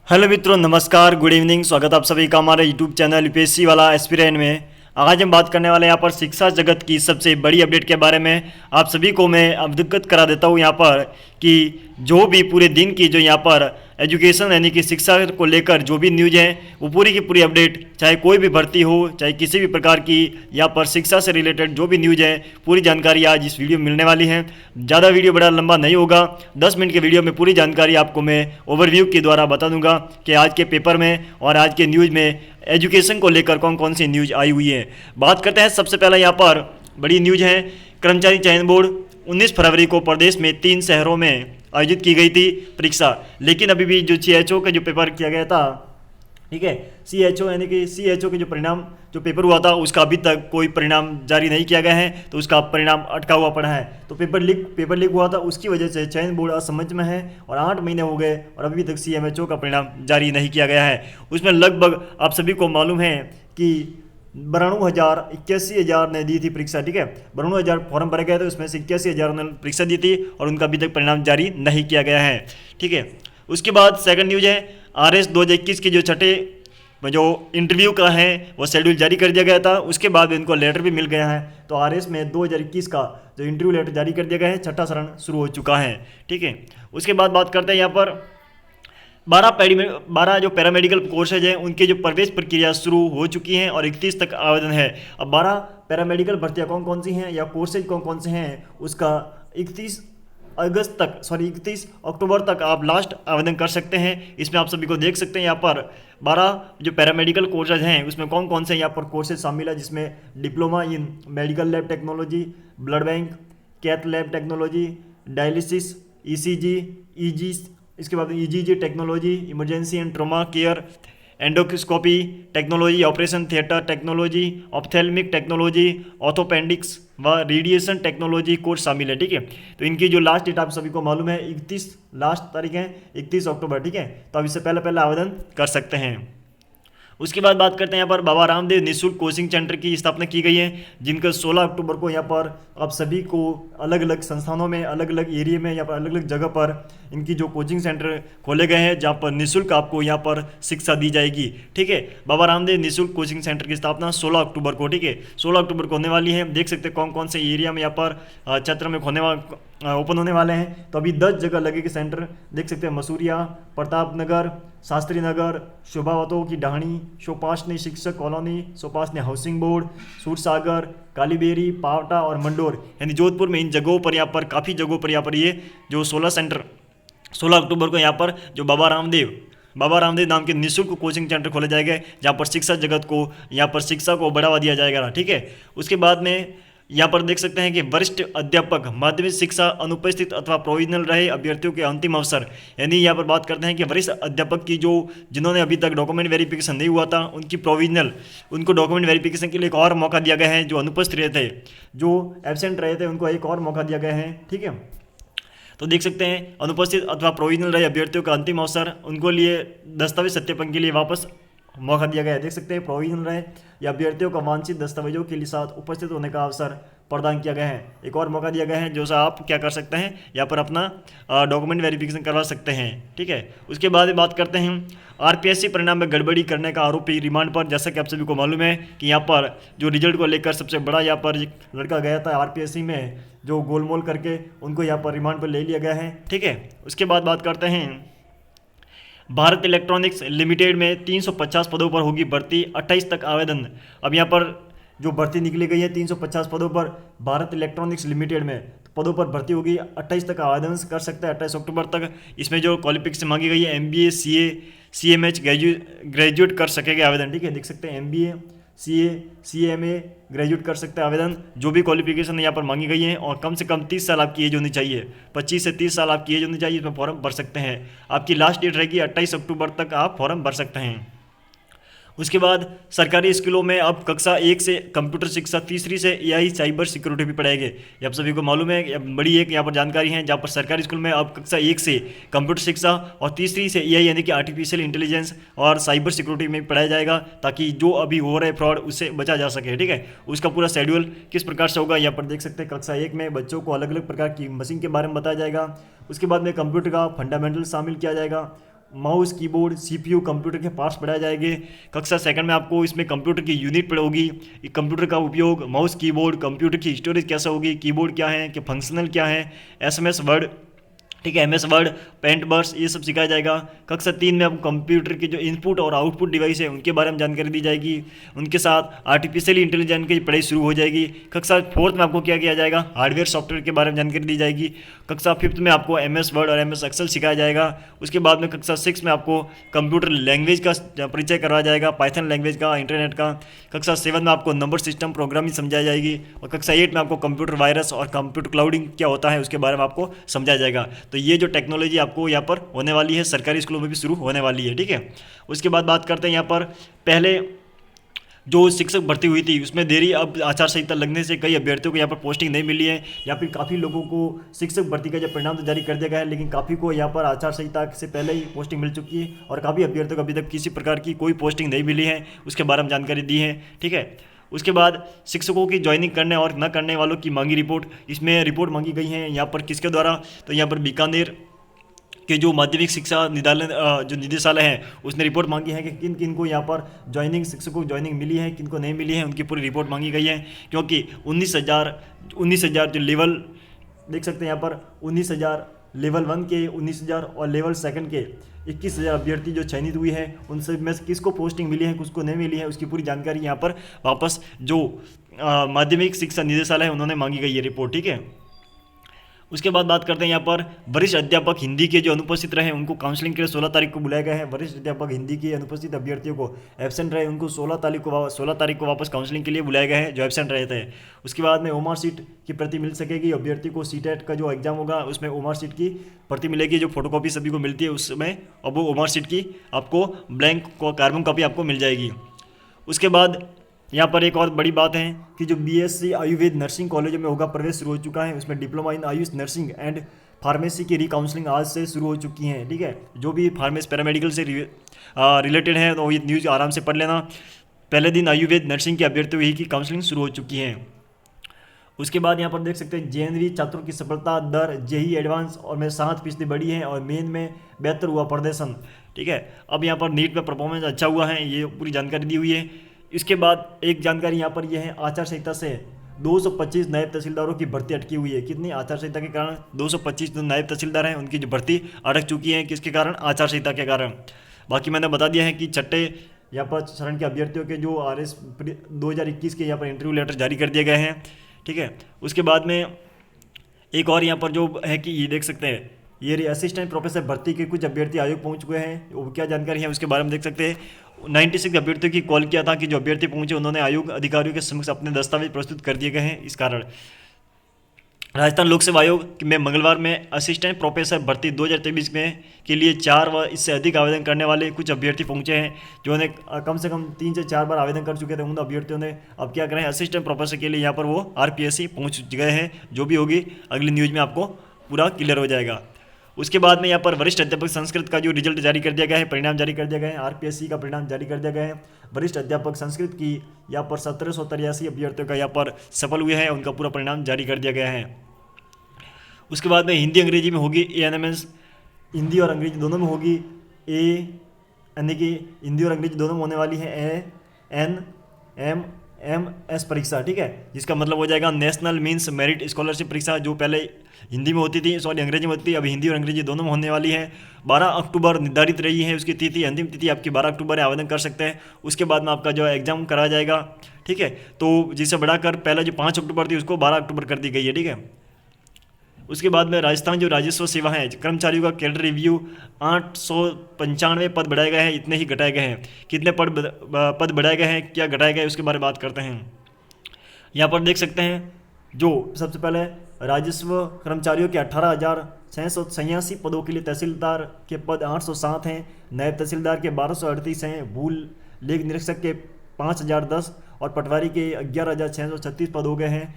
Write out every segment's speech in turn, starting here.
Hello मित्रों, नमस्कार, good evening. स्वागत आप सभी का हमारे यूट्यूब चैनल यूपीएससी वाला एस्पिरेंट में। आज हम बात करने वाले हैं यहाँ पर शिक्षा जगत की सबसे बड़ी अपडेट के बारे में। आप सभी को मैं अवगत करा देता हूँ यहाँ पर कि जो भी पूरे दिन की जो यहाँ पर एजुकेशन यानी कि शिक्षा को लेकर जो भी न्यूज़ है वो पूरी की पूरी अपडेट, चाहे कोई भी भर्ती हो, चाहे किसी भी प्रकार की यहाँ पर शिक्षा से रिलेटेड जो भी न्यूज़ है, पूरी जानकारी आज इस वीडियो में मिलने वाली है। ज़्यादा वीडियो बड़ा लंबा नहीं होगा, 10 मिनट के वीडियो में पूरी जानकारी आपको मैं ओवरव्यू के द्वारा बता दूंगा कि आज के पेपर में और आज के न्यूज़ में एजुकेशन को लेकर कौन कौन सी न्यूज़ आई हुई है। बात करते हैं सबसे पहले यहाँ पर बड़ी न्यूज़ है, कर्मचारी चयन बोर्ड 19 फरवरी को प्रदेश में 3 शहरों में आयोजित की गई थी परीक्षा, लेकिन अभी भी जो CHO का जो पेपर किया गया था, ठीक है, CHO यानी कि CHO के जो परिणाम जो पेपर हुआ था उसका अभी तक कोई परिणाम जारी नहीं किया गया है, तो उसका परिणाम अटका हुआ पड़ा है। तो पेपर लीक हुआ था, उसकी वजह से चयन बोर्ड असमंजस में है और 8 महीने हो गए और अभी तक CMHO का परिणाम जारी नहीं किया गया है। उसमें लगभग आप सभी को मालूम है कि 81,000 ने दी थी परीक्षा, ठीक है, 92,000 फॉर्म भरे गए थे, उसमें से 81,000 ने परीक्षा दी थी और उनका अभी तक परिणाम जारी नहीं किया गया है, ठीक है। उसके बाद सेकंड न्यूज़ है, RS 2021 के जो छठे जो इंटरव्यू का है वो शेड्यूल जारी कर दिया गया था, उसके बाद इनको लेटर भी मिल गया है। तो RS में 2021 का जो इंटरव्यू लेटर जारी कर दिया गया है, छठा चरण शुरू हो चुका है, ठीक है। उसके बाद बात करते हैं यहाँ पर 12 जो पैरामेडिकल कोर्सेज हैं उनके जो प्रवेश प्रक्रिया शुरू हो चुकी हैं और 31 तक आवेदन है। अब 12 पैरामेडिकल भर्तियाँ कौन कौन सी हैं या कोर्सेज कौन कौन से हैं, उसका 31 अक्टूबर तक आप लास्ट आवेदन कर सकते हैं। इसमें आप सभी को देख सकते हैं यहाँ पर 12 जो पैरामेडिकल कोर्सेज हैं उसमें कौन कौन से यहाँ पर कोर्सेज शामिल है, जिसमें diploma in medical lab technology, blood bank, cath lab technology, dialysis, ECG, EG, इसके बाद EGG technology, emergency and trauma care, endoscopy technology, operation theatre technology, ophthalmic technology, orthopaedics व रेडिएशन टेक्नोलॉजी कोर्स शामिल है, ठीक है। तो इनकी जो लास्ट डेट आप सभी को मालूम है 31 लास्ट तारीख है 31 अक्टूबर, ठीक है। तो आप इससे पहले पहले आवेदन कर सकते हैं। उसके बाद बात करते हैं यहाँ पर बाबा रामदेव निःशुल्क कोचिंग सेंटर की स्थापना की गई है, जिनका 16 अक्टूबर को यहाँ पर आप सभी को अलग अलग संस्थानों में, अलग अलग एरिया में, यहाँ पर अलग अलग जगह पर इनकी जो कोचिंग सेंटर खोले गए हैं जहाँ पर निःशुल्क आपको यहाँ पर शिक्षा दी जाएगी, ठीक है। बाबा रामदेव निःशुल्क कोचिंग सेंटर की स्थापना 16 अक्टूबर को, ठीक है, 16 अक्टूबर को होने वाली है। देख सकते हैं कौन कौन से एरिया में यहाँ पर क्षेत्र में ओपन होने वाले हैं। तो अभी 10 जगह लगेगी सेंटर, देख सकते हैं, मसूरिया, प्रताप नगर, शास्त्री नगर, शोभावतों की ढाणी, सोपासनी शिक्षक colony, Sopasani housing board, Sursagar, Kaliberi, Pawta और मंडोर, यानी जोधपुर में इन जगहों पर यहाँ पर काफ़ी जगहों पर यहाँ पर ये जो 16 अक्टूबर को यहाँ पर जो बाबा रामदेव नाम के निःशुल्क कोचिंग सेंटर खोले जाएंगे, जहाँ पर शिक्षा जगत को यहाँ पर शिक्षा को बढ़ावा दिया जाएगा, ठीक है। उसके बाद में यहाँ पर देख सकते हैं कि वरिष्ठ अध्यापक माध्यमिक शिक्षा अनुपस्थित अथवा प्रोविजनल रहे अभ्यर्थियों के अंतिम अवसर, यानी यहाँ पर बात करते हैं कि वरिष्ठ अध्यापक की जिन्होंने अभी तक डॉक्यूमेंट वेरिफिकेशन नहीं हुआ था उनको डॉक्यूमेंट वेरिफिकेशन के लिए एक और मौका दिया गया है। जो अनुपस्थित रहे थे, जो एबसेंट रहे थे, उनको एक और मौका दिया गया है, ठीक है। तो देख सकते हैं अनुपस्थित अथवा प्रोविजनल रहे अभ्यर्थियों का अंतिम अवसर, उनको लिए दस्तावेज सत्यापन के लिए वापस मौका दिया गया है। देख सकते हैं प्रोविजनल रहे या अभ्यर्थियों का वांछित दस्तावेजों के लिए साथ उपस्थित होने का अवसर प्रदान किया गया है। एक और मौका दिया गया है जो सा आप क्या कर सकते हैं, यहाँ पर अपना डॉक्यूमेंट वेरिफिकेशन करवा सकते हैं, ठीक है। उसके बाद बात करते हैं RPSC परिणाम में गड़बड़ी करने का आरोपी रिमांड पर। जैसा कि आप सभी को मालूम है कि यहाँ पर जो रिजल्ट को लेकर सबसे बड़ा यहाँ पर लड़का गया था RPSC में, जो गोलमोल करके, उनको यहाँ पर रिमांड पर ले लिया गया है, ठीक है। उसके बाद बात करते हैं भारत इलेक्ट्रॉनिक्स लिमिटेड में 350 पदों पर होगी भर्ती, 28 तक आवेदन। अब यहाँ पर जो भर्ती निकली गई है 350 पदों पर भारत इलेक्ट्रॉनिक्स लिमिटेड में पदों पर भर्ती होगी, 28 तक आवेदन कर सकते हैं, 28 अक्टूबर तक। इसमें जो क्वालिफिकेशन मांगी गई है MBA CA CMH ग्रेजुएट कर सकेगा आवेदन, ठीक है। देख सकते हैं MBA CA CMA ग्रेजुएट कर सकते हैं आवेदन, जो भी क्वालिफिकेशन यहाँ पर मांगी गई है, और कम से कम 30 साल आपकी एज होनी चाहिए, 25 से 30 साल आपकी एज होनी चाहिए, इसमें फॉर्म भर सकते हैं। आपकी लास्ट डेट रहेगी 28 अक्टूबर तक आप फॉर्म भर सकते हैं। उसके बाद सरकारी स्कूलों में अब कक्षा 1 से कंप्यूटर शिक्षा, तीसरी से AI साइबर सिक्योरिटी भी पढ़ाएंगे। ये आप सभी को मालूम है, बड़ी एक यहाँ पर जानकारी है, जहाँ पर सरकारी स्कूल में अब कक्षा 1 से कंप्यूटर शिक्षा और तीसरी से AI यानी कि आर्टिफिशियल इंटेलिजेंस और साइबर सिक्योरिटी में पढ़ाया जाएगा, ताकि जो अभी हो रहे फ्रॉड उससे बचा जा सके, ठीक है। उसका पूरा शेड्यूल किस प्रकार से होगा यहाँ पर देख सकते हैं। कक्षा 1 में बच्चों को अलग अलग प्रकार की मशीन के बारे में बताया जाएगा। उसके बाद में कंप्यूटर का फंडामेंटल शामिल किया जाएगा। माउस, कीबोर्ड, सीपीयू, कंप्यूटर के पार्ट्स पढ़ाए जाएंगे। कक्षा सेकंड में आपको इसमें कंप्यूटर की यूनिट पढ़ोगी, कंप्यूटर का उपयोग, माउस, कीबोर्ड, कंप्यूटर की स्टोरेज कैसा होगी, कीबोर्ड क्या है, कि फंक्शनल क्या है, एसएमएस वर्ड, ठीक है, एमएस वर्ड, पेंट बर्स, ये सब सिखाया जाएगा। कक्षा 3 में आपको कंप्यूटर की जो इनपुट और आउटपुट डिवाइस है उनके बारे में जानकारी दी जाएगी। उनके साथ आर्टिफिशियल इंटेलिजेंस की पढ़ाई शुरू हो जाएगी। कक्षा 4 में आपको क्या किया जाएगा, हार्डवेयर सॉफ्टवेयर के बारे में जानकारी दी जाएगी। कक्षा 5 में आपको एमएस वर्ड और एमएस एक्सेल सिखाया जाएगा। उसके बाद में कक्षा 6 में आपको कंप्यूटर लैंग्वेज का परिचय करवाया जाएगा, पाइथन लैंग्वेज का, इंटरनेट का। कक्षा 7 में आपको नंबर सिस्टम प्रोग्रामिंग समझाई जाएगी। और कक्षा 8 में आपको कंप्यूटर वायरस और कंप्यूटर क्लाउडिंग क्या होता है उसके बारे में आपको समझाया जाएगा। तो ये जो टेक्नोलॉजी आपको यहाँ पर होने वाली है, सरकारी स्कूलों में भी शुरू होने वाली है, ठीक है। उसके बाद बात करते हैं यहाँ पर, पहले जो शिक्षक भर्ती हुई थी उसमें देरी, अब आचार संहिता लगने से कई अभ्यर्थियों को यहाँ पर पोस्टिंग नहीं मिली है, या फिर काफ़ी लोगों को शिक्षक भर्ती का जब परिणाम तो जारी कर दिया गया है, लेकिन काफ़ी को यहाँ पर आचार संहिता से पहले ही पोस्टिंग मिल चुकी है, और काफ़ी अभ्यर्थियों को अभी तक किसी प्रकार की कोई पोस्टिंग नहीं मिली है, उसके बारे में जानकारी दी है, ठीक है। उसके बाद शिक्षकों की ज्वाइनिंग करने और न करने वालों की मांगी रिपोर्ट, इसमें रिपोर्ट मांगी गई है यहाँ पर किसके द्वारा, तो यहाँ पर बीकानेर के जो माध्यमिक शिक्षा जो निदेशालय है उसने रिपोर्ट मांगी है कि किन किन को यहाँ पर ज्वाइनिंग, शिक्षकों को ज्वाइनिंग मिली है, किन को नहीं मिली है, उनकी पूरी रिपोर्ट मांगी गई है। क्योंकि 19,000 जो लेवल देख सकते हैं यहाँ पर, 19,000 लेवल 1 के 19,000 और लेवल 2 के 21,000 अभ्यर्थी जो चयनित हुई है, उन सब में से किसको पोस्टिंग मिली है, किसको नहीं मिली है, उसकी पूरी जानकारी यहाँ पर वापस जो माध्यमिक शिक्षा निदेशालय है उन्होंने मांगी गई है रिपोर्ट, ठीक है। उसके बाद बात करते हैं यहाँ पर वरिष्ठ अध्यापक हिंदी के जो अनुपस्थित रहे उनको काउंसलिंग के लिए 16 तारीख को बुलाया गया है। वरिष्ठ अध्यापक हिंदी के अनुपस्थित अभ्यर्थियों को एब्सेंट रहे उनको 16 तारीख को वापस काउंसलिंग के लिए बुलाया गया है जो एब्सेंट रहे थे। उसके बाद में ओमार सीट की प्रति मिल सकेगी, अभ्यर्थी को सीटेट का जो एग्जाम होगा उसमें ओमार सीट की प्रति मिलेगी, जो फोटोकॉपी सभी को मिलती है उसमें, अब वो ओमार सीट की आपको ब्लैंक कार्बन कॉपी आपको मिल जाएगी। उसके बाद यहाँ पर एक और बड़ी बात है कि जो बीएससी आयुर्वेद नर्सिंग कॉलेजों में होगा प्रवेश शुरू हो चुका है, उसमें diploma in Ayush nursing and pharmacy की रिकाउंसलिंग आज से शुरू हो चुकी है, ठीक है। जो भी फार्मेसी पैरामेडिकल से रिलेटेड है तो ये न्यूज़ आराम से पढ़ लेना। पहले दिन आयुर्वेद नर्सिंग के अभ्यर्थियों ही की काउंसलिंग शुरू हो चुकी है। उसके बाद यहाँ पर देख सकते हैं जेएनवी छात्रों की सफलता दर जेई एडवांस और में 7% बढ़ी है, और मेन में बेहतर हुआ प्रदर्शन, ठीक है। अब यहाँ पर नीट में परफॉर्मेंस अच्छा हुआ है, ये पूरी जानकारी दी हुई है। इसके बाद एक जानकारी यहाँ पर यह है, आचार संहिता से 225 नायब तहसीलदारों की भर्ती अटकी हुई है। कितनी, आचार संहिता के कारण 225 जो नायब तहसीलदार हैं उनकी जो भर्ती अटक चुकी है, किसके कारण, आचार संहिता के कारण। बाकी मैंने बता दिया है कि छठे यहाँ पर चरण के अभ्यर्थियों के जो RS 2021 के यहाँ पर इंटरव्यू लेटर जारी कर दिए गए हैं, ठीक है। उसके बाद में एक और यहाँ पर जो है कि ये देख सकते हैं, ये असिस्टेंट प्रोफेसर भर्ती के कुछ अभ्यर्थी आयोग पहुंच चुके हैं, वो क्या जानकारी है उसके बारे में देख सकते हैं। 96 अभ्यर्थियों की कॉल किया था कि जो अभ्यर्थी पहुंचे उन्होंने आयोग अधिकारियों के समक्ष अपने दस्तावेज प्रस्तुत कर दिए गए हैं। इस कारण राजस्थान लोक सेवा आयोग में मंगलवार में असिस्टेंट प्रोफेसर भर्ती 2023 में के लिए 4 व इससे अधिक आवेदन करने वाले कुछ अभ्यर्थी पहुंचे हैं, जो ने कम से कम 3 से 4 बार आवेदन कर चुके थे। उन अभ्यर्थियों ने अब क्या करें, असिस्टेंट प्रोफेसर के लिए यहाँ पर वो RPSC पहुँच गए हैं। जो भी होगी अगली न्यूज़ में आपको पूरा क्लियर हो जाएगा। उसके बाद में यहाँ पर वरिष्ठ अध्यापक संस्कृत का जो रिजल्ट जारी कर दिया गया है, परिणाम जारी कर दिया गया है, RPSC का परिणाम जारी कर दिया गया है। वरिष्ठ अध्यापक संस्कृत की यहाँ पर 1783 अभ्यर्थियों का यहाँ पर सफल हुए हैं, उनका पूरा परिणाम जारी कर दिया गया है। उसके बाद में हिंदी अंग्रेजी में होगी ANMS, हिंदी और अंग्रेजी दोनों में होगी यानी कि हिंदी और अंग्रेजी दोनों में होने वाली है ANMS परीक्षा, ठीक है। जिसका मतलब हो जाएगा नेशनल मीन्स मेरिट स्कॉलरशिप परीक्षा, जो पहले हिंदी में होती थी, सॉरी अंग्रेजी में होती थी, अभी हिंदी और अंग्रेजी दोनों में होने वाली है। 12 अक्टूबर निर्धारित रही है उसकी तिथि, अंतिम तिथि आपकी 12 अक्टूबर है, आवेदन कर सकते हैं। उसके बाद में आपका जो एग्जाम कराया जाएगा, ठीक है। तो जिसे बढ़ाकर पहले जो 5 अक्टूबर थी उसको 12 अक्टूबर कर दी गई है, ठीक है। उसके बाद में राजस्थान जो राजस्व सेवा है कर्मचारियों का कैडर रिव्यू 895 पद बढ़ाए गए हैं, इतने ही घटाए गए हैं। कितने पद बढ़ाए गए हैं, क्या घटाए गए, उसके बारे में बात करते हैं। यहाँ पर देख सकते हैं, जो सबसे पहले राजस्व कर्मचारियों के 18,686 पदों के लिए तहसीलदार के पद 807 हैं, नायब तहसीलदार के 1238 हैं, भू लेख निरीक्षक के 5,010 और पटवारी के 11,636 पद हो गए हैं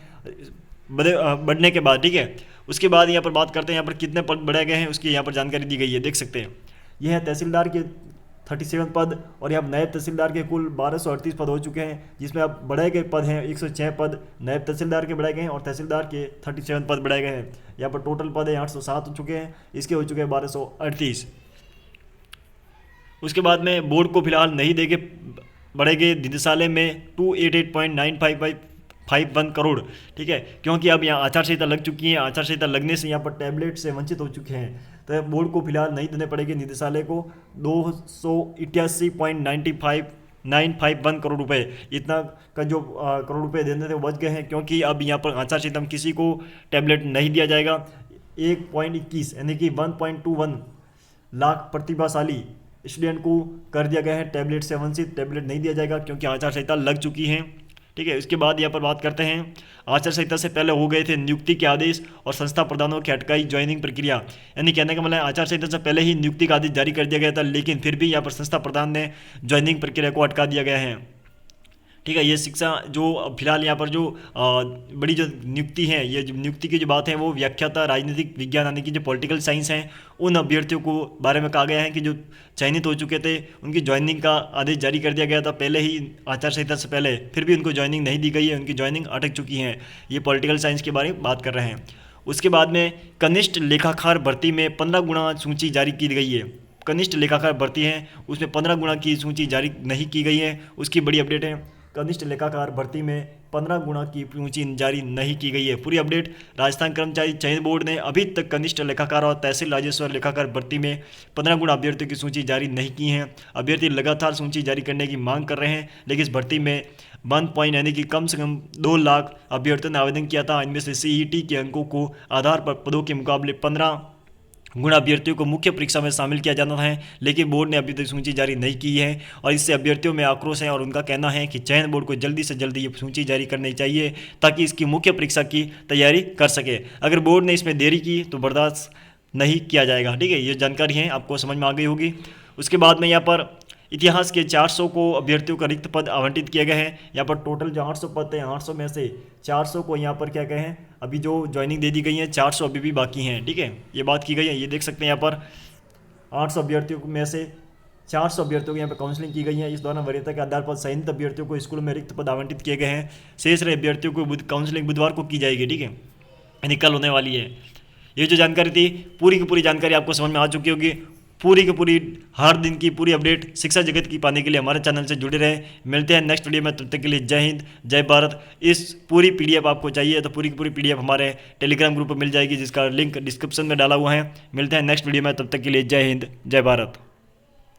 बढ़ने के बाद, ठीक है। उसके बाद यहाँ पर बात करते हैं यहाँ पर कितने पद बढ़ाए गए हैं, उसकी यहाँ पर जानकारी दी गई है, देख सकते हैं। यह है तहसीलदार के 37 पद और यहाँ नायब तहसीलदार के कुल 1238 पद हो चुके हैं, जिसमें अब बढ़ाए गए पद हैं 106 पद नायब तहसीलदार के बढ़ाए गए हैं और तहसीलदार के 37 पद बढ़ाए गए हैं। यहाँ पर टोटल पद है 807 हो चुके हैं, इसके हो चुके हैं 1238। उसके बाद में बोर्ड को फिलहाल नहीं देके बढ़ेंगे निदेशालय में 288.9551 करोड़, ठीक है, क्योंकि अब यहाँ आचार संहिता लग चुकी है। आचार संहिता लगने से यहाँ पर टैबलेट से वंचित हो चुके हैं, तो बोर्ड को फिलहाल नहीं देने पड़ेंगे निदेशालय को 288.951 करोड़ रुपए। इतना का जो करोड़ रुपए देने थे वो बच गए हैं, क्योंकि अब यहाँ पर आचार संहिता में किसी को टैबलेट नहीं दिया जाएगा। 1.21 यानी कि 1.21 लाख प्रतिभाशाली स्टूडेंट को कर दिया गया है टैबलेट से वंचित। टैबलेट नहीं दिया जाएगा क्योंकि आचार संहिता लग चुकी है, ठीक है। उसके बाद यहाँ पर बात करते हैं, आचार संहिता से पहले हो गए थे नियुक्ति के आदेश और संस्था प्रधानों की अटकाई ज्वाइनिंग प्रक्रिया। यानी कहने का मतलब आचार संहिता से पहले ही नियुक्ति का आदेश जारी कर दिया गया था, लेकिन फिर भी यहाँ पर संस्था प्रधान ने ज्वाइनिंग प्रक्रिया को अटका दिया गया है, ठीक है। ये शिक्षा जो फिलहाल यहाँ पर जो बड़ी जो नियुक्ति है, ये जो नियुक्ति की जो बात है वो व्याख्याता राजनीतिक विज्ञान यानी कि जो पॉलिटिकल साइंस हैं उन अभ्यर्थियों को बारे में कहा गया है कि जो चयनित हो चुके थे उनकी ज्वाइनिंग का आदेश जारी कर दिया गया था पहले ही आचार संहिता से पहले, फिर भी उनको ज्वाइनिंग नहीं दी गई है, उनकी ज्वाइनिंग अटक चुकी है। ये पॉलिटिकल साइंस के बारे में बात कर रहे हैं। उसके बाद में कनिष्ठ लेखाकार भर्ती में 15 गुना सूची जारी की गई है। कनिष्ठ लेखाकार भर्ती है उसमें 15 गुना की सूची जारी नहीं की गई है, उसकी बड़ी अपडेट है। कनिष्ठ लेखाकार भर्ती में 15 गुना की सूची जारी नहीं की गई है। पूरी अपडेट, राजस्थान कर्मचारी चयन बोर्ड ने अभी तक कनिष्ठ लेखाकार और तहसील राजस्व लेखाकार भर्ती में 15 गुना अभ्यर्थियों की सूची जारी नहीं की है। अभ्यर्थी लगातार सूची जारी करने की मांग कर रहे हैं, लेकिन इस भर्ती में 1 पॉइंट यानी कि कम से कम 2 लाख अभ्यर्थियों ने आवेदन किया था। इनमें से CET के अंकों को आधार पर पदों के मुकाबले 15 गुना अभ्यर्थियों को मुख्य परीक्षा में शामिल किया जाना है, लेकिन बोर्ड ने अभी तक सूची जारी नहीं की है और इससे अभ्यर्थियों में आक्रोश है और उनका कहना है कि चयन बोर्ड को जल्दी से जल्दी ये सूची जारी करनी चाहिए ताकि इसकी मुख्य परीक्षा की तैयारी कर सके। अगर बोर्ड ने इसमें देरी की तो बर्दाश्त नहीं किया जाएगा, ठीक है। ये जानकारी है, आपको समझ में आ गई होगी। उसके बाद में यहाँ पर इतिहास के 400 को अभ्यर्थियों का रिक्त पद आवंटित किए गए हैं। यहाँ पर टोटल जो 800 पद हैं, 800 में से 400 को यहाँ पर क्या कहे हैं, अभी जो ज्वाइनिंग दे दी गई है, 400 अभी भी बाकी हैं, ठीक है। ये बात की गई है, ये देख सकते हैं यहाँ पर 800 अभ्यर्थियों में से 400 अभ्यर्थियों को यहाँ पर काउंसलिंग की गई है। इस दौरान वरीयता के आधार पर चयनित अभ्यर्थियों को स्कूल में रिक्त पद आवंटित किए गए हैं। शेष रहे अभ्यर्थियों को काउंसलिंग बुधवार को की जाएगी, ठीक है, यानी कल होने वाली है। ये जो जानकारी थी पूरी की पूरी जानकारी आपको समझ में आ चुकी होगी। पूरी की पूरी हर दिन की पूरी अपडेट शिक्षा जगत की पाने के लिए हमारे चैनल से जुड़े रहें। मिलते हैं नेक्स्ट वीडियो में, तब तक के लिए जय हिंद जय भारत। इस पूरी PDF आपको चाहिए तो पूरी की पूरी PDF हमारे टेलीग्राम ग्रुप पर मिल जाएगी, जिसका लिंक डिस्क्रिप्शन में डाला हुआ है। मिलते हैं नेक्स्ट वीडियो में, तब तक के लिए जय हिंद जय भारत।